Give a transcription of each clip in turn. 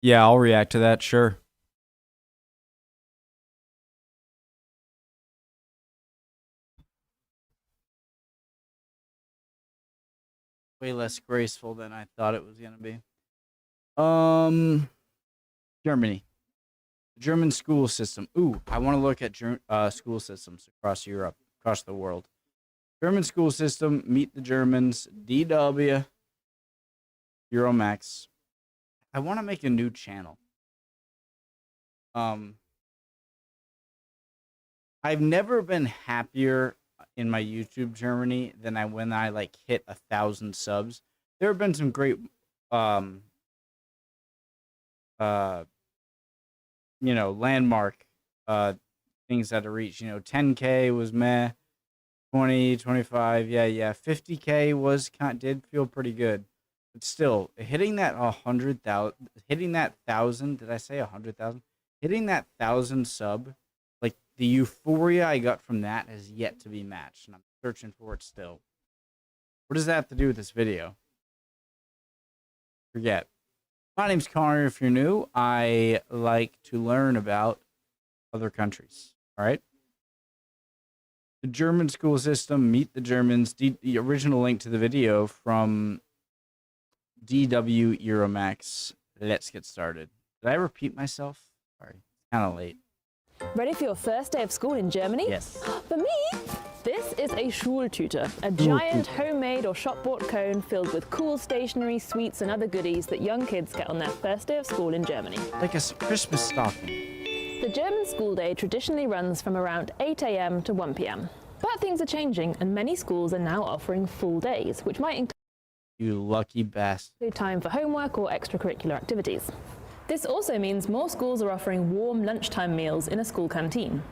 Yeah, I'll react to that, sure. Way less graceful than I thought it was gonna be. Germany. German school system. Ooh, I want to look at school systems across Europe, across the world. German school system, Meet the Germans, DW, Euromax. I want to make a new channel. I've never been happier in my YouTube journey than when I like hit 1,000 subs. There have been some great landmark things that I reached. 10K was meh, 20, 25, yeah. 50K did feel pretty good. But still, hitting that 100,000, hitting that 1,000, did I say 100,000? Hitting that 1,000 sub, like the euphoria I got from that has yet to be matched, and I'm searching for it still. What does that have to do with this video? Forget. My name's Connor. If you're new, I like to learn about other countries. All right. The German school system, Meet the Germans, the original link to the video from DW Euromax. Let's get started. Did I repeat myself? Sorry, kind of late. Ready for your first day of school in Germany? Yes. For me, this is a Schultüte, a giant homemade or shop-bought cone filled with cool stationery, sweets and other goodies that young kids get on their first day of school in Germany. Like a Christmas stocking. The German school day traditionally runs from around 8 a.m. to 1 p.m. But things are changing and many schools are now offering full days, which might include You lucky bastard. time for homework or extracurricular activities. This also means more schools are offering warm lunchtime meals in a school canteen.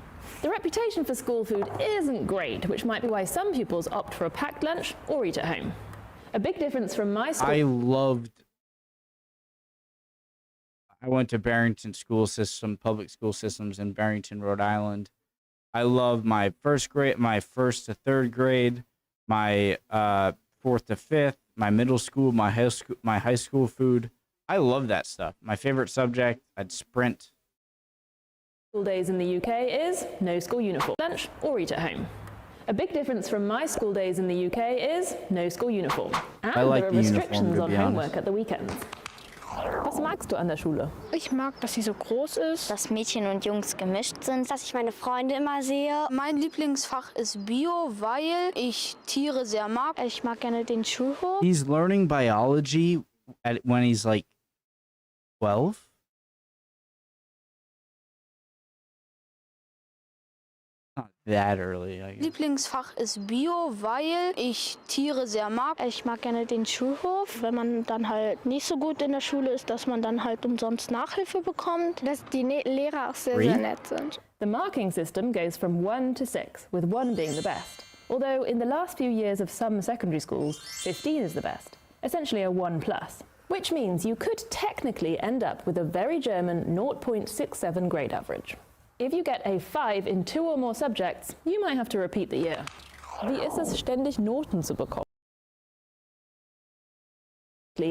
The reputation for school food isn't great, which might be why some pupils opt for a packed lunch or eat at home. A big difference from my school. I went to Barrington School System, public school systems in Barrington, Rhode Island. I love my first to third grade, my fourth to fifth, my middle school, my high school food. I love that stuff. My favorite subject, I'd sprint. School days in the UK is no school uniform, lunch or eat at home. A big difference from my school days in the UK is no school uniform. And there are restrictions on homework at the weekends. Was magst du an der Schule? Ich mag, dass sie so groß ist. Dass Mädchen und Jungs gemischt sind. Dass ich meine Freunde immer sehe. Mein Lieblingsfach ist Bio, weil ich Tiere sehr mag. Ich mag gerne den Schulhof. He's learning biology when he's like 12? Not that early, I guess. Lieblingsfach ist Bio, weil ich Tiere sehr mag. Ich mag gerne den Schulhof. Wenn man dann halt nicht so gut in der Schule ist, dass man dann halt umsonst Nachhilfe bekommt. Dass die Lehrer auch sehr, sehr nett sind. The marking system goes from 1 to 6, with 1 being the best. Although in the last few years of some secondary schools, 15 is the best, essentially a 1+. Which means you could technically end up with a very German 0.67 grade average. If you get a 5 in 2 or more subjects, you might have to repeat the year. Wie ist es, ständig Noten zu bekommen?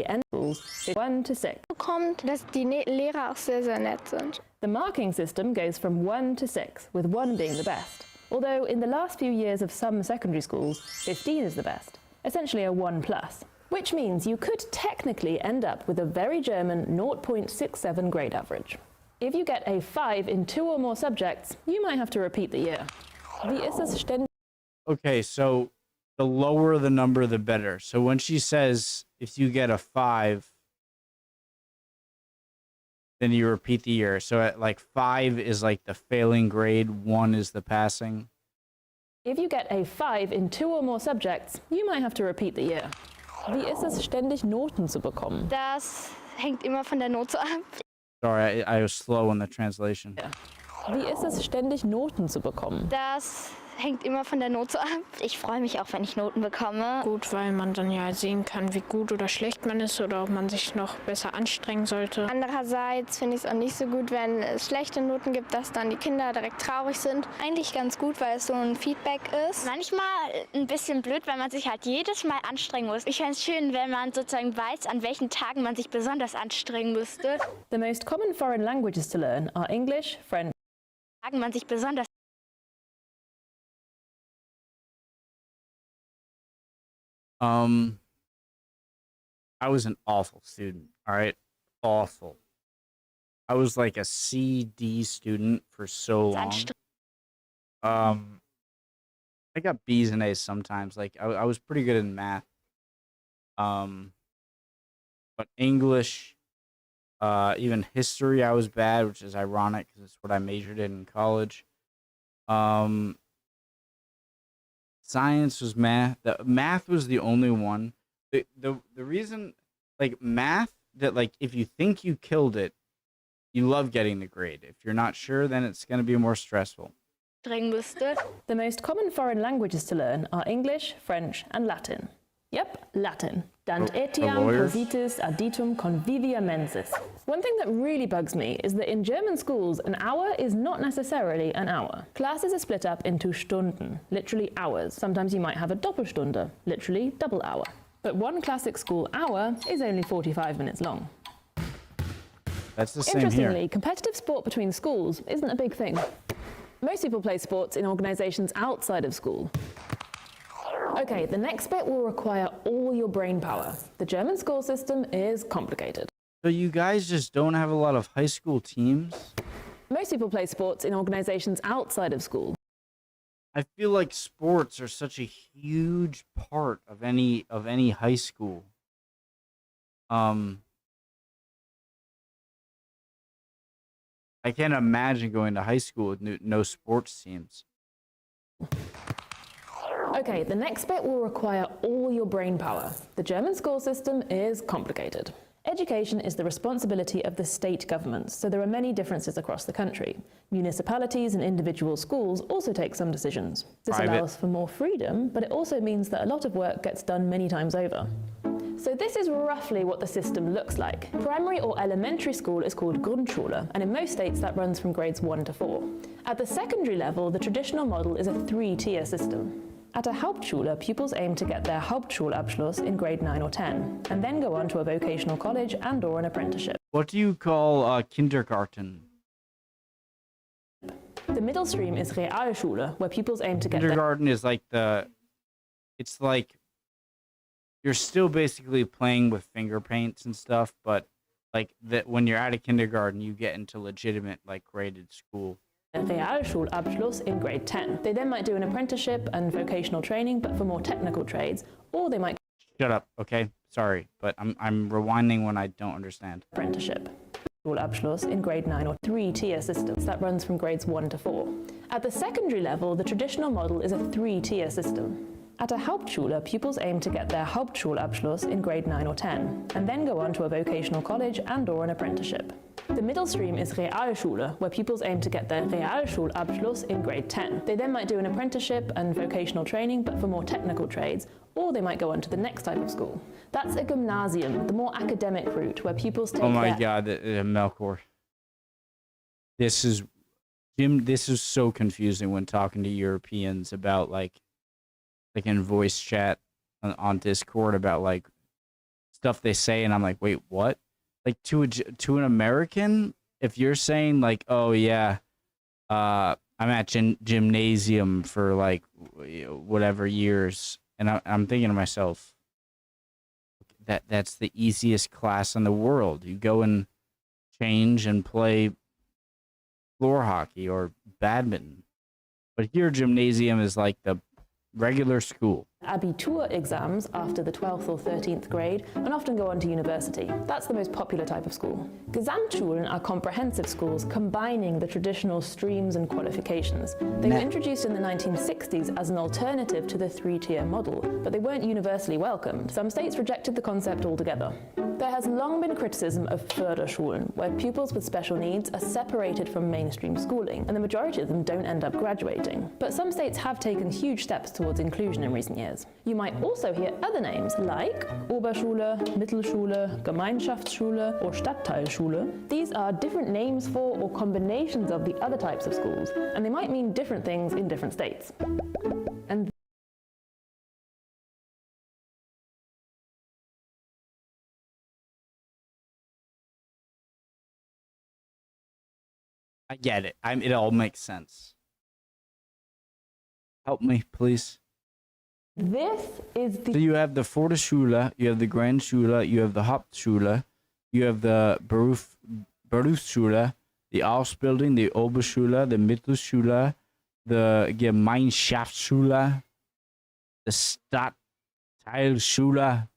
And schools 1 to 6. Bekommt, dass die Lehrer auch sehr, sehr nett sind. The marking system goes from 1 to 6, with 1 being the best. Although in the last few years of some secondary schools, 15 is the best, essentially a 1+. Which means you could technically end up with a very German 0.67 grade average. If you get a 5 in 2 or more subjects, you might have to repeat the year. Wie ist es ständig? Okay, so the lower the number, the better. So when she says, if you get a 5, then you repeat the year. So at like 5 is like the failing grade, 1 is the passing. If you get a 5 in 2 or more subjects, you might have to repeat the year. Wie ist es, ständig Noten zu bekommen? Das hängt immer von der Note ab. Sorry, I was slow on the translation. Wie ist es, ständig Noten zu bekommen? Das hängt immer von der Note ab. Ich freue mich auch, wenn ich Noten bekomme. Gut, weil man dann ja sehen kann, wie gut oder schlecht man ist oder ob man sich noch besser anstrengen sollte. Andererseits finde ich es auch nicht so gut, wenn es schlechte Noten gibt, dass dann die Kinder direkt traurig sind. Eigentlich ganz gut, weil es so ein Feedback ist. Manchmal ein bisschen blöd, weil man sich halt jedes Mal anstrengen muss. Ich fände es schön, wenn man sozusagen weiß, an welchen Tagen man sich besonders anstrengen müsste. The most common foreign languages to learn are English, French. Tagen man sich besonders I was an awful student, all right? Awful. I was like a C/D student for so long. I got B's and A's sometimes. Like I was pretty good in math. But English, even history, I was bad, which is ironic because it's what I majored in college. Science was math. Math was the only one. The reason, like math, that like if you think you killed it, you love getting the grade. If you're not sure, then it's going to be more stressful. anstrengen müsste. The most common foreign languages to learn are English, French, and Latin. Yep, Latin. Dant etiam lawyers? positis additum convivia mensis. One thing that really bugs me is that in German schools, an hour is not necessarily an hour. Classes are split up into Stunden, literally hours. Sometimes you might have a Doppelstunde, literally double hour. But one classic school hour is only 45 minutes long. That's the same Interestingly, here. competitive sport between schools isn't a big thing. Most people play sports in organisations outside of school. Okay, the next bit will require all your brain power. The German school system is complicated. So you guys just don't have a lot of high school teams? Most people play sports in organisations outside of school. I feel like sports are such a huge part of any high school. I can't imagine going to high school with no sports teams. Okay, the next bit will require all your brain power. The German school system is complicated. Education is the responsibility of the state governments, so there are many differences across the country. Municipalities and individual schools also take some decisions. This Private. allows for more freedom, but it also means that a lot of work gets done many times over. So this is roughly what the system looks like. Primary or elementary school is called Grundschule, and in most states that runs from grades 1 to 4. At the secondary level, the traditional model is a 3-tier system. At a Hauptschule, pupils aim to get their Hauptschulabschluss in grade 9 or 10, and then go on to a vocational college and/or an apprenticeship. What do you call kindergarten? The middle stream is Realschule, where pupils aim to get Kindergarten is like it's like you're still basically playing with finger paints and stuff, but like that when you're out of kindergarten, you get into legitimate like graded school. their Realschulabschluss in grade 10. They then might do an apprenticeship and vocational training, but for more technical trades, or they might Shut up, okay? Sorry, but I'm rewinding when I don't understand. apprenticeship. Abschluss in grade 9 or 3-tier systems that runs from grades 1 to 4. At the secondary level, the traditional model is a 3-tier system. At a Hauptschule, pupils aim to get their Hauptschulabschluss in grade 9 or 10, and then go on to a vocational college and/or an apprenticeship. The middle stream is Realschule, where pupils aim to get their Realschulabschluss in grade 10. They then might do an apprenticeship and vocational training, but for more technical trades, or they might go on to the next type of school. That's a gymnasium, the more academic route, where pupils take Oh my their... god, Melkor. This is so confusing when talking to Europeans about like in voice chat on Discord about like stuff they say, and I'm like, wait, what? Like to an American, if you're saying like, oh yeah, I'm at gymnasium for like whatever years, and I'm thinking to myself, that's the easiest class in the world. You go and change and play floor hockey or badminton, but here gymnasium is like the regular school. Abitur exams after the 12th or 13th grade and often go on to university. That's the most popular type of school. Gesamtschulen are comprehensive schools combining the traditional streams and qualifications. They were introduced in the 1960s as an alternative to the 3-tier model, but they weren't universally welcomed. Some states rejected the concept altogether. There has long been criticism of Förderschulen, where pupils with special needs are separated from mainstream schooling, and the majority of them don't end up graduating. But some states have taken huge steps towards inclusion in recent years. You might also hear other names like Oberschule, Mittelschule, Gemeinschaftsschule, or Stadtteilschule. These are different names for or combinations of the other types of schools, and they might mean different things in different states. And I get it. It all makes sense. Help me, please. this is So the you have the Vorderschule, you have the Grandschule, you have the Hauptschule, you have the Berufsschule, the Ausbildung, the Oberschule, the Mittelschule, the Gemeinschaftsschule, the Stadtteilschule,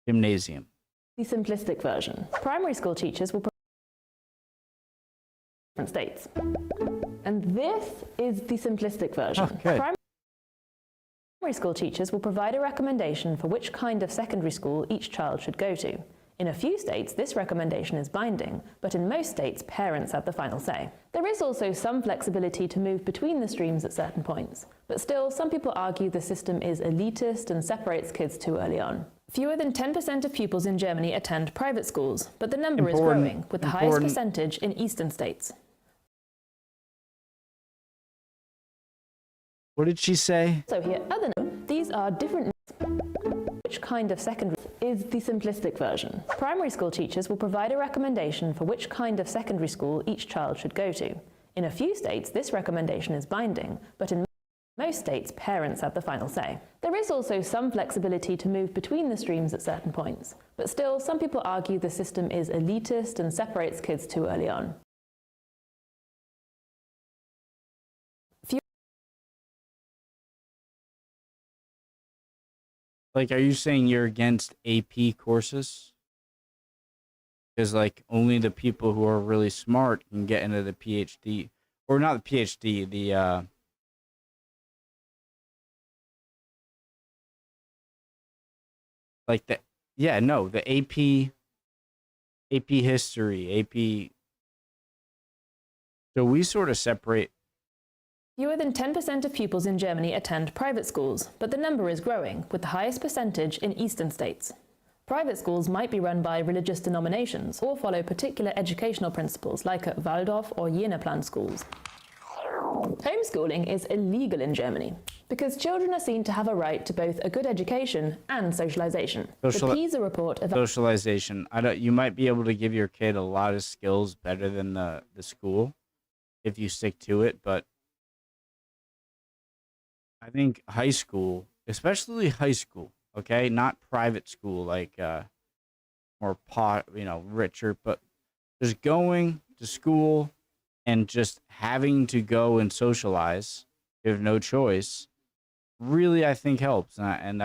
Gymnasium. simplistic version. Primary school teachers will different states. And this is the simplistic version. Oh, good. Primary school teachers will provide a recommendation for which kind of secondary school each child should go to. In a few states, this recommendation is binding, but in most states, parents have the final say. There is also some flexibility to move between the streams at certain points, but still, some people argue the system is elitist and separates kids too early on. Fewer than 10% of pupils in Germany attend private schools, but the number is growing, with the highest percentage in eastern states. What did she say? So here, these are different. Which kind of secondary is the simplistic version. Primary school teachers will provide a recommendation for which kind of secondary school each child should go to. In a few states, this recommendation is binding, but in most states, parents have the final say. There is also some flexibility to move between the streams at certain points, but still, some people argue the system is elitist and separates kids too early on. Like, are you saying you're against AP courses? Because, like, only the people who are really smart can get into the PhD. Or not the PhD, the, like, the, yeah, no, the AP history, AP. So we sort of separate. Fewer than 10% of pupils in Germany attend private schools, but the number is growing, with the highest percentage in eastern states. Private schools might be run by religious denominations or follow particular educational principles like at Waldorf or Jena-Plan schools. Homeschooling is illegal in Germany because children are seen to have a right to both a good education and socialization. The PISA report of Socialization. You might be able to give your kid a lot of skills better than the school if you stick to it, but I think high school, especially high school, okay, not private school like more richer, but just going to school and just having to go and socialize, you have no choice, really I think helps. And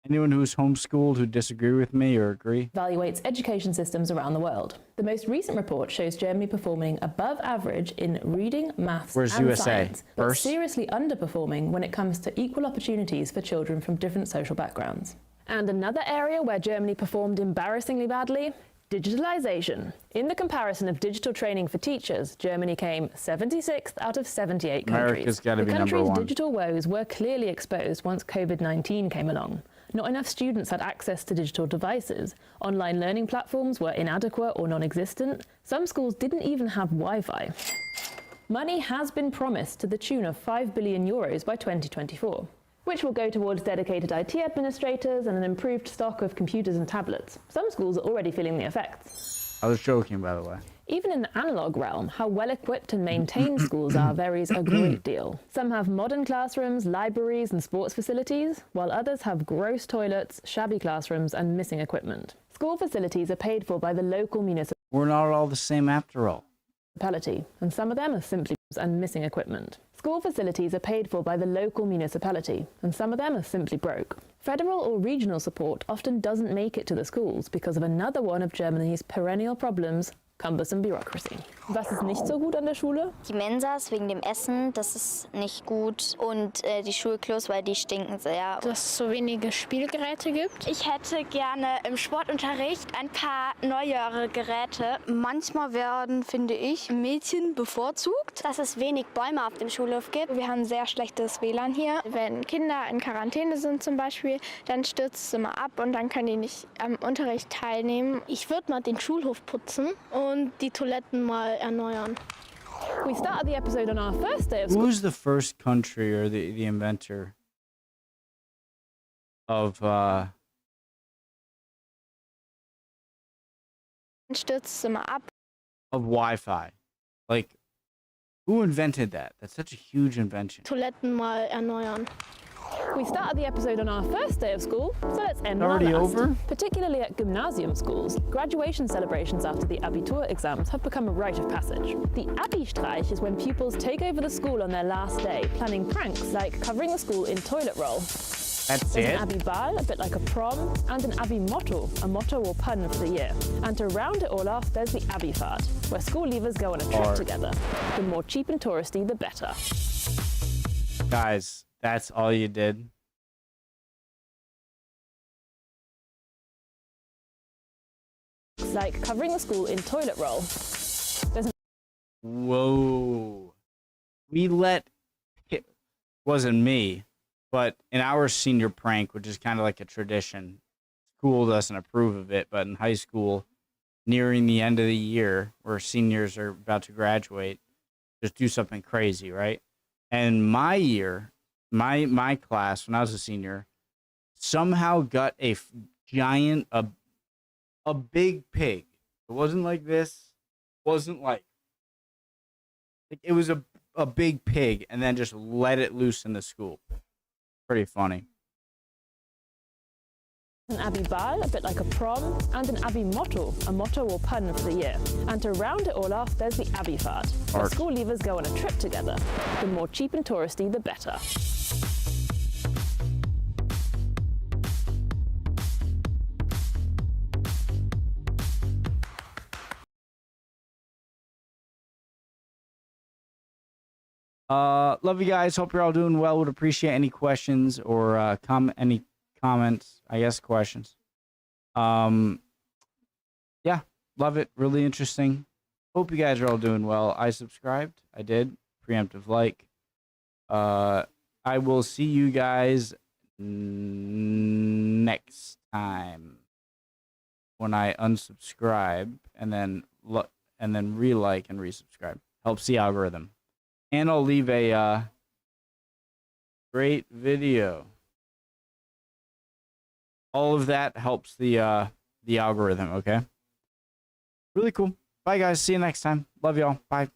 anyone who's homeschooled who disagree with me or agree? Evaluates education systems around the world. The most recent report shows Germany performing above average in reading, maths, and science, but seriously underperforming when it comes to equal opportunities for children from different social backgrounds. And another area where Germany performed embarrassingly badly? Digitalization. In the comparison of digital training for teachers, Germany came 76th out of 78 countries. America's got to be number one. The country's digital woes were clearly exposed once COVID-19 came along. Not enough students had access to digital devices. Online learning platforms were inadequate or non-existent. Some schools didn't even have Wi-Fi. Money has been promised to the tune of €5 billion by 2024, which will go towards dedicated IT administrators and an improved stock of computers and tablets. Some schools are already feeling the effects. I was joking, by the way. Even in the analog realm, how well-equipped and maintained schools are varies a great deal. Some have modern classrooms, libraries, and sports facilities, while others have gross toilets, shabby classrooms, and missing equipment. School facilities are paid for by the local municipality. We're not all the same after all. And some of them are simply and missing equipment. School facilities are paid for by the local municipality, and some of them are simply broke. Federal or regional support often doesn't make it to the schools because of another one of Germany's perennial problems, cumbersome bureaucracy. Was ist nicht so gut an der Schule? Die Mensas wegen dem Essen, das ist nicht gut. Und die Schulklos, weil die stinken sehr. Dass es so wenige Spielgeräte gibt. Ich hätte gerne im Sportunterricht ein paar neuere Geräte. Manchmal werden, finde ich, Mädchen bevorzugt. Dass es wenig Bäume auf dem Schulhof gibt. Wir haben sehr schlechtes WLAN hier. Wenn Kinder in Quarantäne sind zum Beispiel, dann stürzt es immer ab und dann können die nicht am Unterricht teilnehmen. Ich würde mal den Schulhof putzen und die Toiletten mal erneuern. We started the episode on our first day of school. Who's the first country or the inventor of Dann stürzt es immer ab. Wi-Fi? Like, who invented that? That's such a huge invention. Toiletten mal erneuern. We started the episode on our first day of school, so let's end on our Already last. over? Particularly at gymnasium schools, graduation celebrations after the Abitur exams have become a rite of passage. The Abi-Streich is when pupils take over the school on their last day, planning pranks like covering the school in toilet roll. That's There's it? an Abi Ball, a bit like a prom, and an Abi Motto, a motto or pun for the year. And to round it all off, there's the Abi Fahrt, where school leavers go on a trip Fart. together. The more cheap and touristy, the better. Guys, that's all you did? It's like covering the school in toilet roll. There's an Whoa. We let it wasn't me, but in our senior prank, which is kind of like a tradition, school doesn't approve of it, but in high school, nearing the end of the year where seniors are about to graduate, just do something crazy, right? And my year, my class when I was a senior, somehow got a giant a big pig. It wasn't like this. Wasn't like it was a big pig and then just let it loose in the school. Pretty funny. An Abi Ball, a bit like a prom, and an Abi Motto, a motto or pun for the year. And to round it all off, there's the Abi Fahrt, where Fart. school leavers go on a trip together. The more cheap and touristy, the better. Love you guys. Hope you're all doing well. Would appreciate any questions or any comments, I guess questions. Yeah, love it. Really interesting. Hope you guys are all doing well. I subscribed. I did. Preemptive like. I will see you guys next time when I unsubscribe and then re-like and resubscribe. Helps the algorithm. And I'll leave a great video. All of that helps the algorithm, okay? Really cool. Bye, guys. See you next time. Love y'all. Bye.